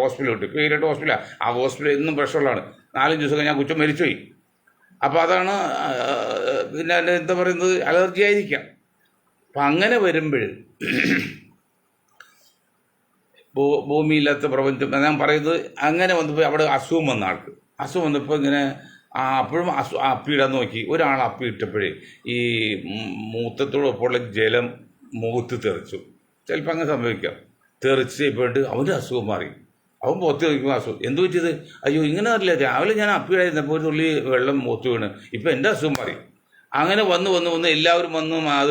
ഹോസ്പിറ്റൽ വിട്ടു. പേരിട്ട് ഹോസ്പിറ്റലാണ്. ആ ഹോസ്പിറ്റൽ എന്നും പ്രശ്നമുള്ളതാണ്. 4-5 ദിവസം കഴിഞ്ഞാൽ കുറ്റം മരിച്ചുപോയി. അപ്പോൾ അതാണ് പിന്നെ എന്താ പറയുന്നത്, അലർജി ആയിരിക്കാം. അപ്പം അങ്ങനെ വരുമ്പോൾ ഭൂമിയില്ലാത്ത പ്രപഞ്ചം ഞാൻ പറയുന്നത്, അങ്ങനെ വന്നപ്പോൾ അവിടെ അസുഖം വന്ന ആൾക്ക് അസുഖം വന്നപ്പോൾ ഇങ്ങനെ അപ്പോഴും അപ്പിയിടാൻ നോക്കി. ഒരാൾ അപ്പിയിട്ടപ്പോഴേ ഈ മൂത്രത്തോടൊപ്പമുള്ള ജലം മുഖത്ത് തെറിച്ചു. ചിലപ്പോൾ അങ്ങനെ സംഭവിക്കാം. തെറിച്ച് പോയിട്ട് അവൻ്റെ അസുഖം മാറി. അവൻ പുറത്ത് നോക്കുമ്പോൾ അസുഖം. എന്ത് പറ്റിയത്? അയ്യോ ഇങ്ങനെ അറിയില്ല, രാവിലെ ഞാൻ അപ്പിയിടായിരുന്നപ്പോൾ ഒരു തുള്ളി വെള്ളം മുഖത്ത് വീണ്, ഇപ്പം എൻ്റെ അസുഖം മാറി. അങ്ങനെ വന്ന് എല്ലാവരും വന്നും അത്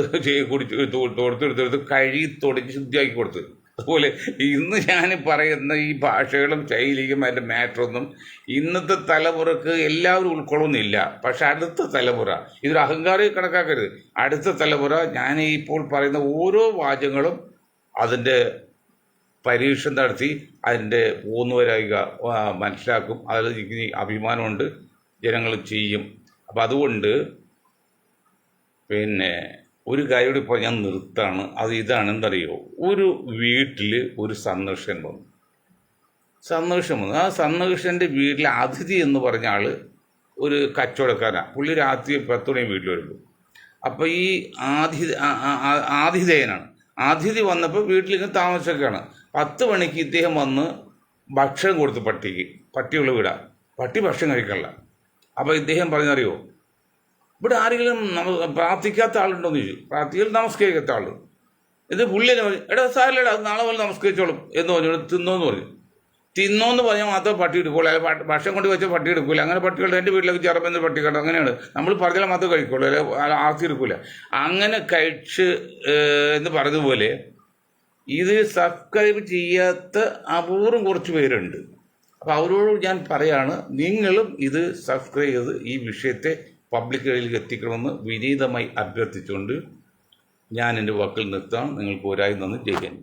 കുടിച്ച് തോർത്തെടുത്തെടുത്ത് കഴുകി തുടങ്ങി ശുദ്ധിയാക്കി കൊടുത്ത്. അതുപോലെ ഇന്ന് ഞാൻ പറയുന്ന ഈ ഭാഷകളും ശൈലിയും അതിൻ്റെ മാറ്ററൊന്നും ഇന്നത്തെ തലമുറക്ക് എല്ലാവരും ഉൾക്കൊള്ളുന്നില്ല. പക്ഷെ അടുത്ത തലമുറ, ഇതൊരു അഹങ്കാരം കണക്കാക്കരുത്, അടുത്ത തലമുറ ഞാൻ ഇപ്പോൾ പറയുന്ന ഓരോ വാചകങ്ങളും അതിൻ്റെ പരീക്ഷണം നടത്തി അതിൻ്റെ പൂർണ്ണവരായിക മനസ്സിലാക്കും. അതിൽ അഭിമാനമുണ്ട്, ജനങ്ങൾ ചെയ്യും. അപ്പം അതുകൊണ്ട് പിന്നെ ഒരു കാര്യം ഇപ്പോൾ ഞാൻ നിർത്താണ്. അത് ഇതാണ്, എന്തറിയോ, ഒരു വീട്ടിൽ ഒരു സന്ദർശകൻ വന്നു. ആ സന്ദർശകൻ്റെ വീട്ടിലെ അതിഥി എന്ന് പറഞ്ഞ ആൾ ഒരു കച്ചവടക്കാരനാണ്. പുള്ളി രാത്രി 10 മണി വീട്ടിൽ വരുമ്പോൾ അപ്പോൾ ഈ ആതിഥേയനാണ്. അതിഥി വന്നപ്പോൾ വീട്ടിലിങ്ങനെ താമസിച്ചൊക്കെയാണ്. 10 മണിക്ക് ഇദ്ദേഹം വന്ന് ഭക്ഷണം കൊടുത്തു പട്ടിക്ക്. പട്ടിയുള്ള വീടാ, പട്ടി ഭക്ഷണം കഴിക്കണില്ല. അപ്പോൾ ഇദ്ദേഹം പറഞ്ഞറിയോ, ഇവിടെ ആരെങ്കിലും പ്രാർത്ഥിക്കാത്ത ആളുണ്ടോ എന്ന് ചോദിച്ചു. പ്രാർത്ഥിക്കൽ നമസ്കരിക്കാത്ത ആൾ. ഇത് പുള്ളിനെ പറഞ്ഞു, എടാ സാറില്ലടാ, അത് നാളെ പോലെ നമസ്കരിച്ചോളും എന്ന് പറഞ്ഞു. തിന്നോന്ന് പറഞ്ഞു. തിന്നോന്ന് പറഞ്ഞാൽ മാത്രം പട്ടി എടുക്കുള്ളൂ. ഭക്ഷണം കൊണ്ട് വെച്ചാൽ പട്ടി എടുക്കില്ല. അങ്ങനെ പട്ടികളുടെ എൻ്റെ വീട്ടിലേക്ക് ചെറുപ്പം പട്ടി കണ്ടു. അങ്ങനെയാണ്, നമ്മൾ പറഞ്ഞാൽ മാത്രമേ കഴിക്കുള്ളൂ, അല്ലെ ആർത്തി എടുക്കില്ല. അങ്ങനെ കഴിച്ച് എന്ന് പറഞ്ഞതുപോലെ ഇത് സബ്സ്ക്രൈബ് ചെയ്യാത്ത അപൂർവം കുറച്ച് പേരുണ്ട്. അപ്പോൾ അവരോട് ഞാൻ പറയാണ്, നിങ്ങളും ഇത് സബ്സ്ക്രൈബ് ചെയ്ത് ഈ വിഷയത്തെ പബ്ലിക്കിലേക്ക് എത്തിക്കണമെന്ന് വിനീതമായി അഭ്യർത്ഥിച്ചുകൊണ്ട് ഞാൻ എൻ്റെ വാക്കുകൾ നിർത്താം. നിങ്ങൾക്ക് ഒരായി നന്ദി. ജയിക്കാൻ.